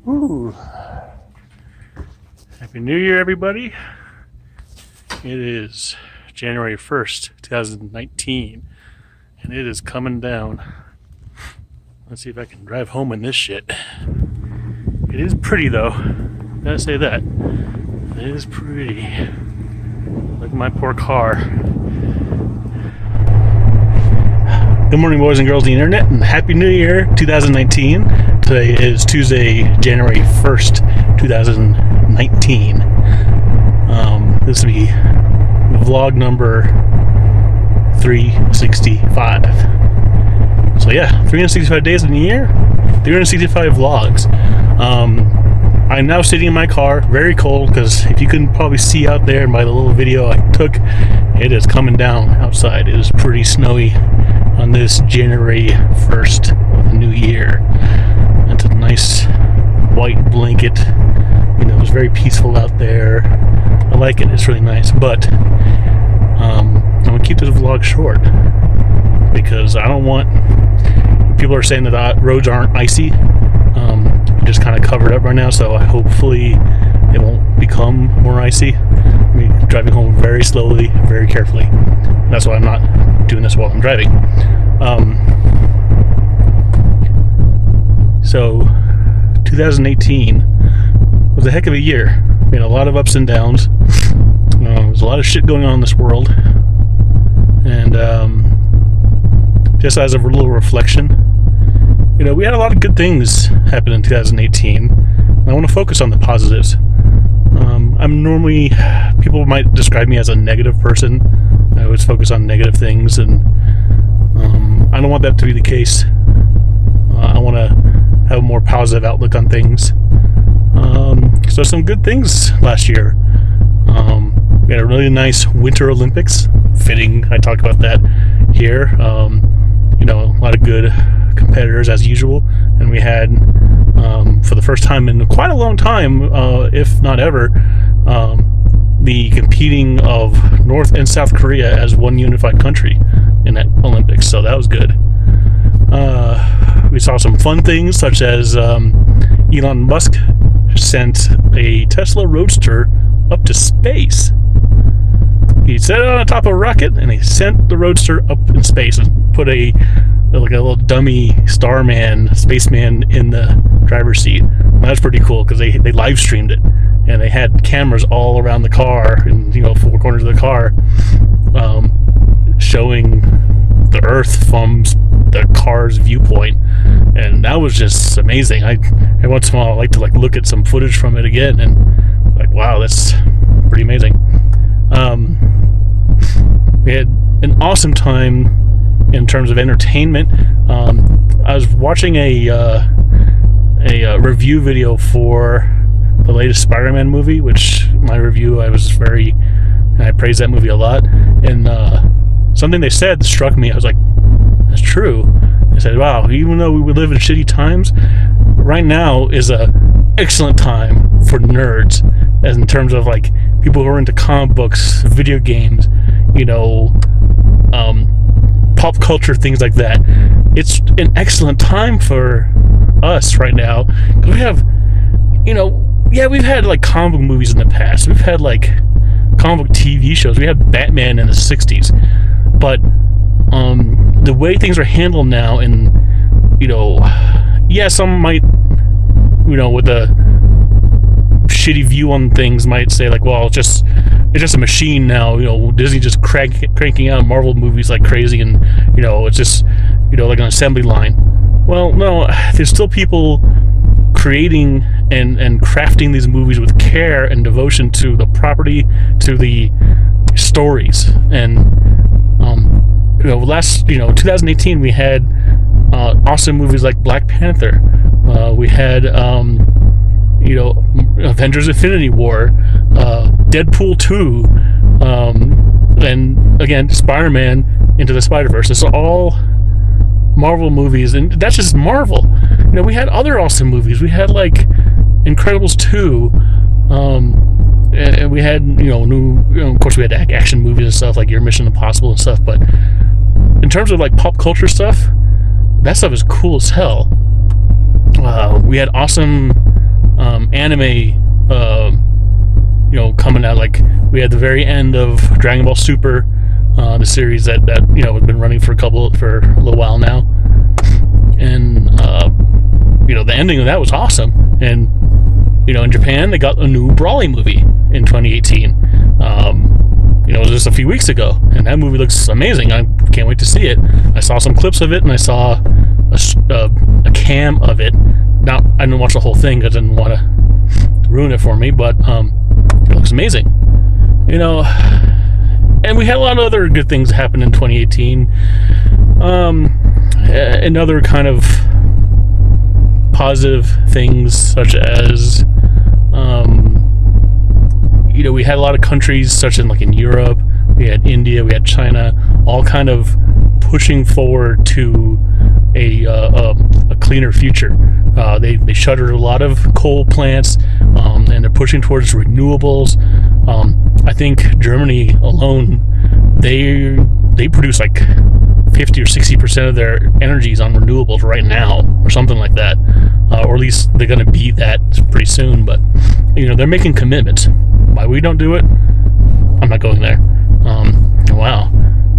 Ooh. Happy New Year, everybody. It is January 1st, 2019, and it is coming down. Let's see if I can drive home in this shit. It is pretty, though. Gotta say that. It is pretty. Look at my poor car. Good morning, boys and girls of the internet, and Happy New Year 2019. Today is Tuesday, January 1st, 2019. This will be vlog number 365. So yeah, 365 days in a year, 365 vlogs. I'm now sitting in my car, very cold, because if you couldn't probably see out there by the little video I took, it is coming down outside. It is pretty snowy on this January 1st of the new year. It's a nice white blanket. You know, it's very peaceful out there. I like it. It's really nice. But I'm going to keep this vlog short because I don't want... People are saying that the roads aren't icy. Just kind of covered up right now, so hopefully it won't become more icy. I'm driving home very slowly, very carefully. That's why I'm not doing this while I'm driving. So 2018 was a heck of a year. We had a lot of ups and downs. There's a lot of shit going on in this world. And just as a little reflection, you know, we had a lot of good things happen in 2018. And I want to focus on the positives. I'm normally, people might describe me as a negative person. I always focus on negative things, and I don't want that to be the case. I want to have a more positive outlook on things. So some good things last year. We had a really nice Winter Olympics. Fitting, I talk about that here. You know, a lot of good competitors as usual, and we had for the first time in quite a long time, if not ever, the competing of North and South Korea as one unified country in that Olympics, so that was good. We saw some fun things, such as Elon Musk sent a Tesla Roadster up to space. He set it on the top of a rocket, and he sent the Roadster up in space and put a little dummy starman, spaceman in the driver's seat. Well, that's pretty cool because they live streamed it, and they had cameras all around the car, and four corners of the car, showing the Earth from the car's viewpoint, and that was just amazing. Every once in a while I like to look at some footage from it again, and wow, that's pretty amazing. We had an awesome time in terms of entertainment. I was watching a review video for the latest Spider-Man movie, which my review, I praised that movie a lot, and something they said struck me. I was like, that's true. They said, wow, even though we live in shitty times, right now is a excellent time for nerds, as in terms of people who are into comic books, video games, pop culture, things like that. It's an excellent time for us right now, because we have, we've had comic book movies in the past. We've had comic book TV shows. We had Batman in the 60s, but the way things are handled now, and some might, with a shitty view on things, might say well, it's just a machine now. Disney just cranking out Marvel movies like crazy, and it's just like an assembly line. Well, no, there's still people creating and crafting these movies with care and devotion to the property, to the stories. And 2018 we had awesome movies like Black Panther. We had Avengers Infinity War, Deadpool 2, and again Spider-Man Into the Spider-Verse. It's all Marvel movies, and that's just Marvel. We had other awesome movies. We had Incredibles 2, and we had of course we had action movies and stuff like Your Mission Impossible and stuff. But in terms of pop culture stuff, that stuff is cool as hell. We had awesome anime, coming out. Like, we had the very end of Dragon Ball Super, the series that has been running for a little while now, and the ending of that was awesome. And in Japan they got a new Brawly movie in 2018. It was just a few weeks ago, and that movie looks amazing. I can't wait to see it. I saw some clips of it, and I saw a cam of it. Now, I didn't watch the whole thing because I didn't want to ruin it for me, but it looks amazing. And we had a lot of other good things happen in 2018. And other kind of positive things, such as we had a lot of countries, such as like in Europe, we had India, we had China, all kind of pushing forward to a cleaner future. They shuttered a lot of coal plants, and they're pushing towards renewables. I think Germany alone, they produce like 50 or 60% of their energies on renewables right now, or something like that, or at least they're going to be that pretty soon. But they're making commitments. Why we don't do it, I'm not going there. Wow,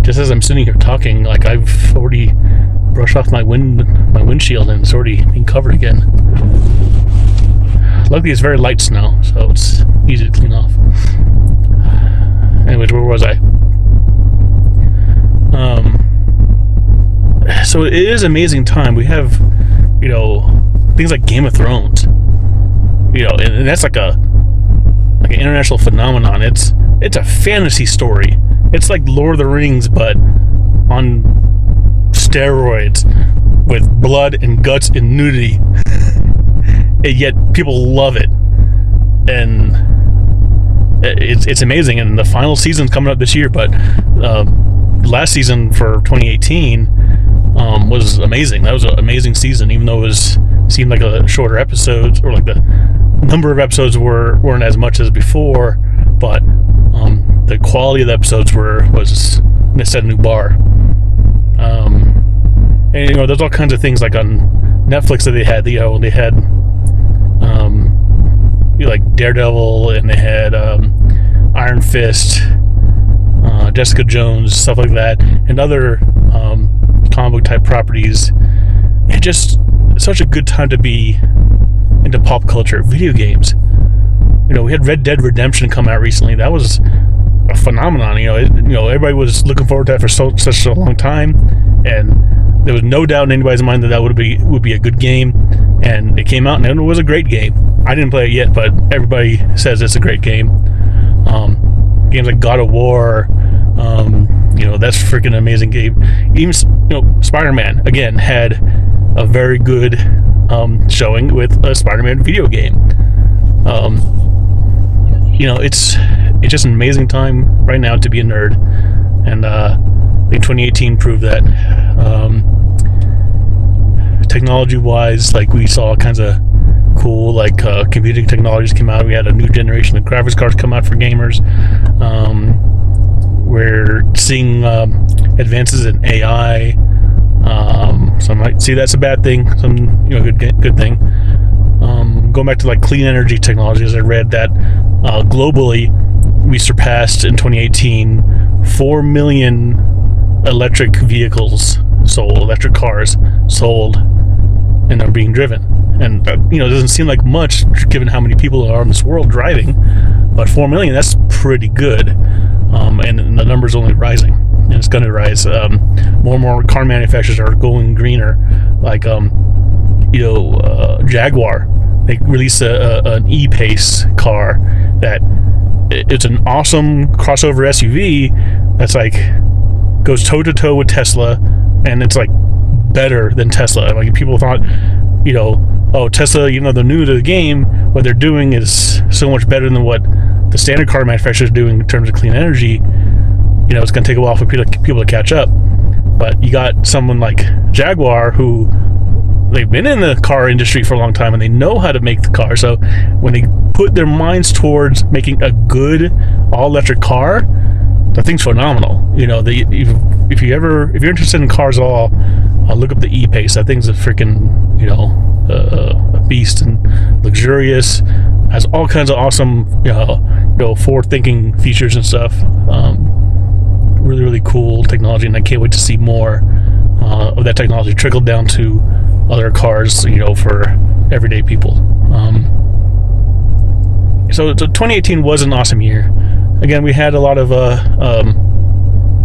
just as I'm sitting here talking, like, I've already brushed off my windshield and it's already being covered again. Luckily it's very light snow, so it's easy to clean off. Anyways, where was I? So it is an amazing time. We have things like Game of Thrones, and that's like an international phenomenon. It's a fantasy story. It's like Lord of the Rings, but on steroids, with blood and guts and nudity. And yet people love it, and it's amazing. And the final season's coming up this year, but last season for 2018 was amazing. That was an amazing season, even though it seemed like a shorter episodes, or like the number of episodes weren't as much as before, but the quality of the episodes set a new bar. And there's all kinds of things like on Netflix that they had. They had like Daredevil, and they had Iron Fist, Jessica Jones, stuff like that, and other comic book type properties. And just such a good time to be into pop culture, video games. We had Red Dead Redemption come out recently. That was a phenomenon. Everybody was looking forward to that for such a long time, and there was no doubt in anybody's mind that would be a good game. And it came out, and it was a great game. I didn't play it yet, but everybody says it's a great game. Games like God of War, that's a freaking amazing game. Even Spider-Man again had a very good showing with a Spider-Man video game. It's just an amazing time right now to be a nerd, and I think 2018 proved that. Technology-wise, like, we saw all kinds of cool, like, computing technologies came out. We had a new generation of graphics cards come out for gamers. We're seeing advances in AI. Some might see that's a bad thing. Some good thing. Going back to like clean energy technologies, I read that globally we surpassed in 2018 4 million electric cars sold and are being driven. And it doesn't seem like much given how many people are in this world driving, but 4 million, that's pretty good. And the number's only rising, and it's going to rise. More and more car manufacturers are going greener, like Jaguar. They released an E-Pace car that it's an awesome crossover SUV that's like goes toe to toe with Tesla, and it's like better than Tesla. Like, people thought, Tesla, they're new to the game. What they're doing is so much better than what the standard car manufacturers are doing in terms of clean energy. It's going to take a while for people to catch up. But you got someone like Jaguar, who they've been in the car industry for a long time, and they know how to make the car. So when they put their minds towards making a good all-electric car, the thing's phenomenal. If you're interested in cars at all, look up the E-Pace. That thing's a freaking a beast and luxurious. luxurious, has all kinds of awesome, forward-thinking features and stuff. Really, really cool technology, and I can't wait to see more of that technology trickle down to other cars, for everyday people. So 2018 was an awesome year. Again, we had a lot of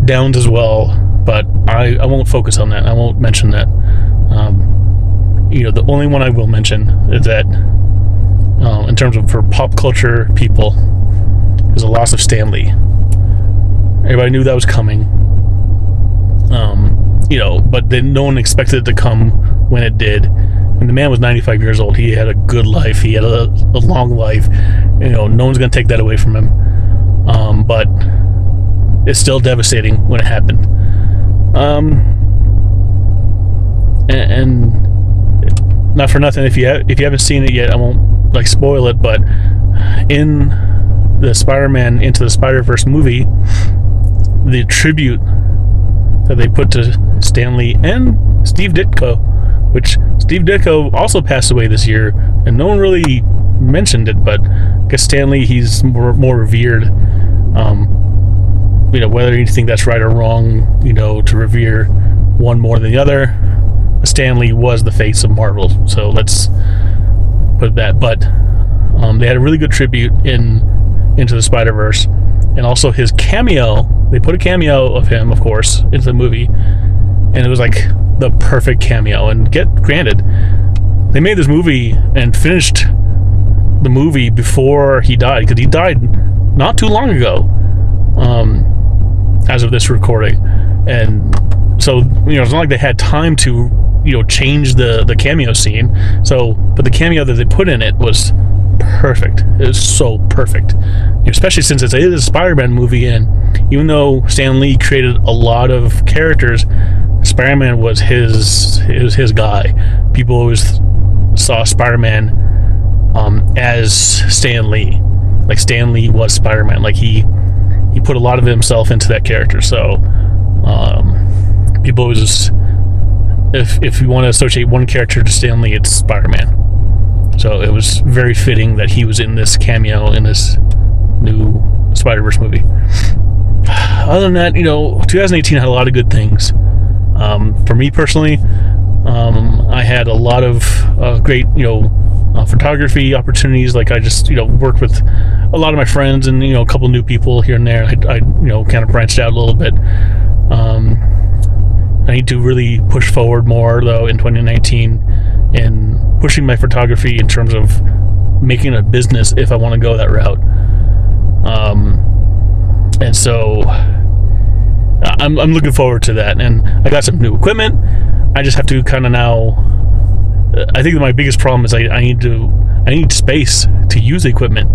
downs as well, but I won't focus on that. I won't mention that. The only one I will mention is that, in terms of for pop culture people, is the loss of Stan Lee. Everybody knew that was coming, but then no one expected it to come when it did. And the man was 95 years old. He had a good life. He had a long life. No one's going to take that away from him. But it's still devastating when it happened. And not for nothing, if you haven't seen it yet, I won't spoil it. But in the Spider-Man Into the Spider-Verse movie, the tribute that they put to Stan Lee and Steve Ditko, which Steve Ditko also passed away this year, and no one really mentioned it, but I guess Stan Lee, he's more revered. Whether you think that's right or wrong, to revere one more than the other, Stan Lee was the face of Marvel, so let's put that. But they had a really good tribute Into the Spider-Verse, and also his cameo. They put a cameo of him, of course, into the movie, and it was like the perfect cameo. And granted, they made this movie and finished the movie before he died, because he died not too long ago, as of this recording. And so it's not like they had time to change the cameo scene. So, but the cameo that they put in it was perfect. It was so perfect, especially since it is a Spider-Man movie, and even though Stan Lee created a lot of characters, Spider-Man was his guy. People always saw Spider-Man as Stan Lee. Like Stan Lee was Spider-Man. Like he put a lot of himself into that character. So people always, if you want to associate one character to Stan Lee, it's Spider-Man. So it was very fitting that he was in this cameo in this new Spider-Verse movie. Other than that, 2018 had a lot of good things. For me personally, I had a lot of great, photography opportunities. Like I just, worked with a lot of my friends and, a couple new people here and there. I kind of branched out a little bit. I need to really push forward more, though, in 2019 in pushing my photography in terms of making a business if I want to go that route. And so I'm looking forward to that. And I got some new equipment. I just have to kind of now, I think that my biggest problem is I need space to use the equipment.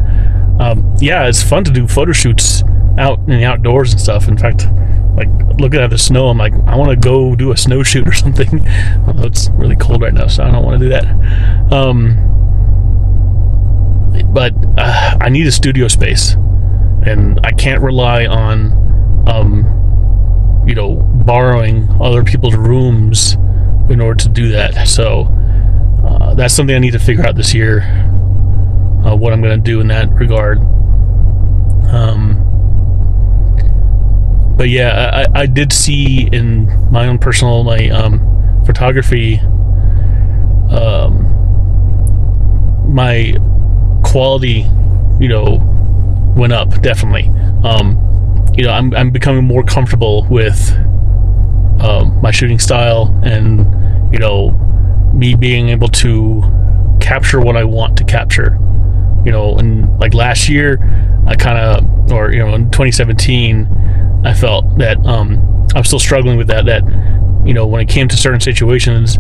Yeah, it's fun to do photo shoots out in the outdoors and stuff. In fact, like looking at the snow, I'm like, I want to go do a snow shoot or something. Although it's really cold right now, so I don't want to do that. But I need a studio space, and I can't rely on borrowing other people's rooms in order to do that. So that's something I need to figure out this year, what I'm going to do in that regard. But yeah, I did see in my own personal photography, my quality went up, definitely. I'm becoming more comfortable with my shooting style, and me being able to capture what I want to capture. And like last year, I kind of, in 2017, I felt that I'm still struggling with that when it came to certain situations,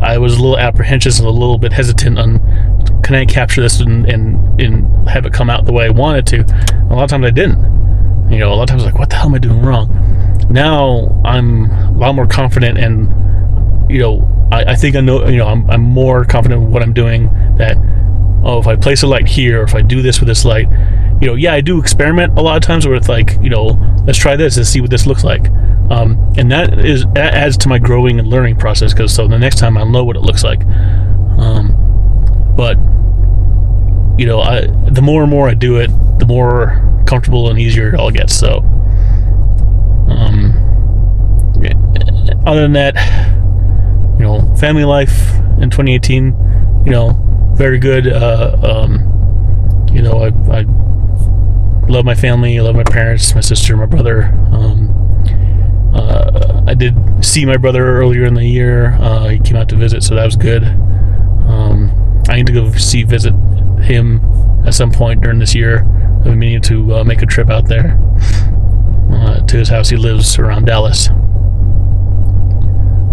I was a little apprehensive and a little bit hesitant on, can I capture this and have it come out the way I wanted to. A lot of times I didn't. A lot of times I was like, what the hell am I doing wrong? Now I'm a lot more confident, and I think I know, I'm more confident with what I'm doing, that if I place a light here, or if I do this with this light, yeah, I do experiment a lot of times where it's like, let's try this and see what this looks like. And that adds to my growing and learning process, because so the next time I'll know what it looks like. But the more and more I do it, the more comfortable and easier it all gets. So other than that, family life in 2018, very good. I love my family. I love my parents, my sister, my brother. I did see my brother earlier in the year. He came out to visit, so that was good. I need to go visit him at some point during this year. I've been meaning to make a trip out there to his house. He lives around Dallas.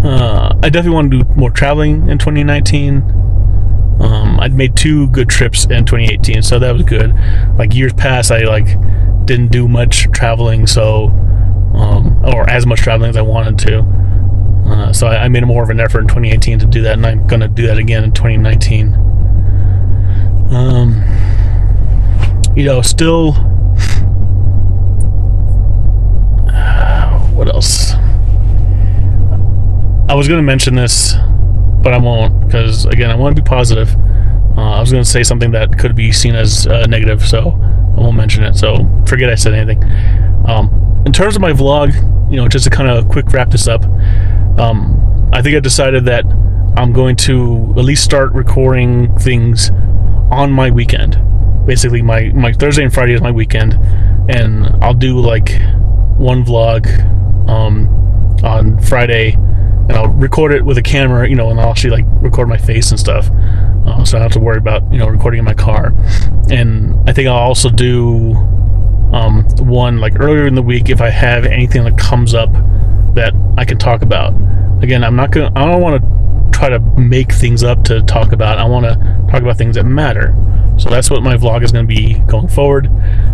I definitely want to do more traveling in 2019. I'd made 2 good trips in 2018, so that was good. Like years past, I didn't do much traveling, so or as much traveling as I wanted to. So I made more of an effort in 2018 to do that, and I'm going to do that again in 2019. Still, what else? I was going to mention this, but I won't, because again, I want to be positive. I was going to say something that could be seen as negative, so I won't mention it. So forget I said anything. In terms of my vlog, just to kind of quick wrap this up, I think I decided that I'm going to at least start recording things on my weekend. Basically, my Thursday and Friday is my weekend, and I'll do one vlog on Friday, and I'll record it with a camera, and I'll actually record my face and stuff, so I don't have to worry about recording in my car. And I think I'll also do one earlier in the week if I have anything that comes up that I can talk about. Again, I don't want to try to make things up to talk about. I want to talk about things that matter. So that's what my vlog is going to be going forward.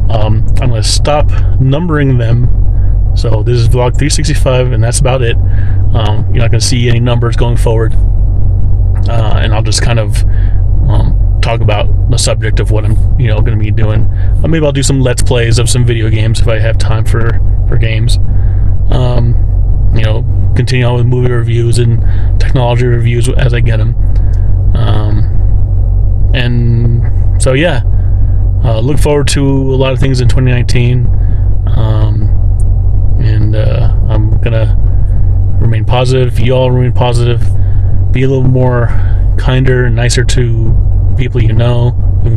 I'm going to stop numbering them. So this is vlog 365, and that's about it. You're not going to see any numbers going forward. And I'll just kind of talk about the subject of what I'm going to be doing. Maybe I'll do some let's plays of some video games if I have time for games. Continue on with movie reviews and technology reviews as I get them. And so yeah, look forward to a lot of things in 2019. And I'm gonna remain positive. You all remain positive. Be a little more kinder and nicer to people even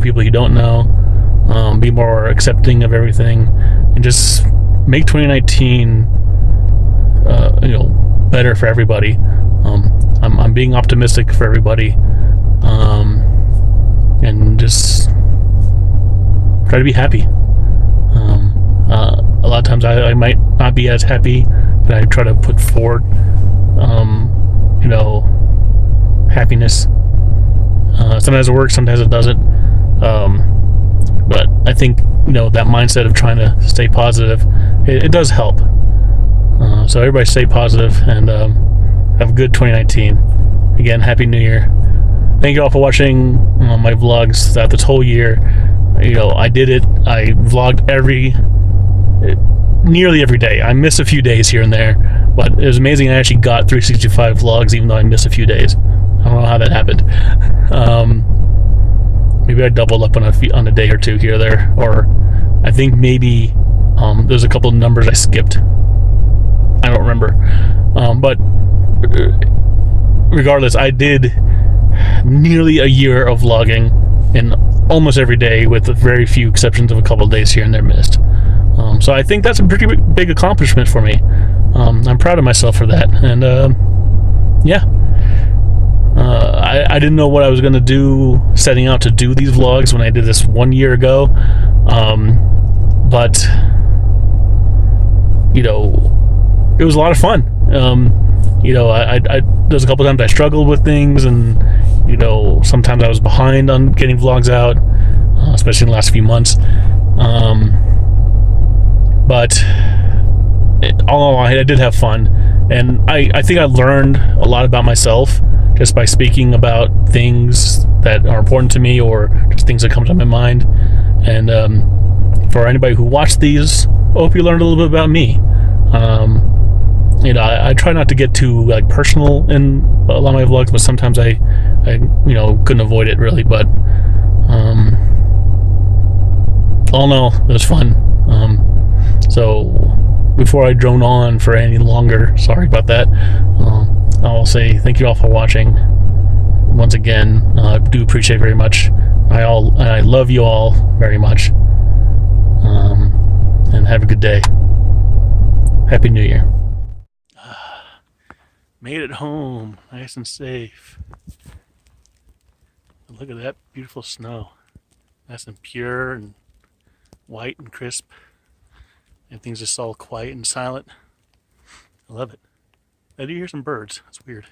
people you don't know. Be more accepting of everything, and just make 2019 better for everybody. I'm being optimistic for everybody, and just try to be happy. A lot of times I might not be as happy, but I try to put forward happiness. Sometimes it works, sometimes it doesn't, but I think that mindset of trying to stay positive, it does help. So everybody stay positive, and have a good 2019. Again, Happy New Year. Thank you all for watching my vlogs throughout this whole year. I did it. I vlogged nearly every day. I missed a few days here and there, but it was amazing I actually got 365 vlogs even though I missed a few days. I don't know how that happened. Maybe I doubled up on a day or two here or there, or I think maybe there's a couple of numbers I skipped. I don't remember, but regardless, I did nearly a year of vlogging in almost every day, with very few exceptions of a couple of days here and there missed. So I think that's a pretty big accomplishment for me. I'm proud of myself for that, and yeah. I didn't know what I was going to do setting out to do these vlogs when I did this 1 year ago, but it was a lot of fun. There's a couple times I struggled with things, and sometimes I was behind on getting vlogs out, especially in the last few months. But all in all, I did have fun, and I think I learned a lot about myself just by speaking about things that are important to me, or just things that come to my mind. And for anybody who watched these, I hope you learned a little bit about me. I try not to get too personal in a lot of my vlogs, but sometimes I couldn't avoid it really. But all in all, it was fun. So before I drone on for any longer, sorry about that. I'll say thank you all for watching. Once again, I do appreciate very much. I love you all very much. And have a good day. Happy New Year. Made it home, nice and safe. Look at that beautiful snow. Nice and pure and white and crisp. Everything's just all quiet and silent. I love it. I do hear some birds. That's weird.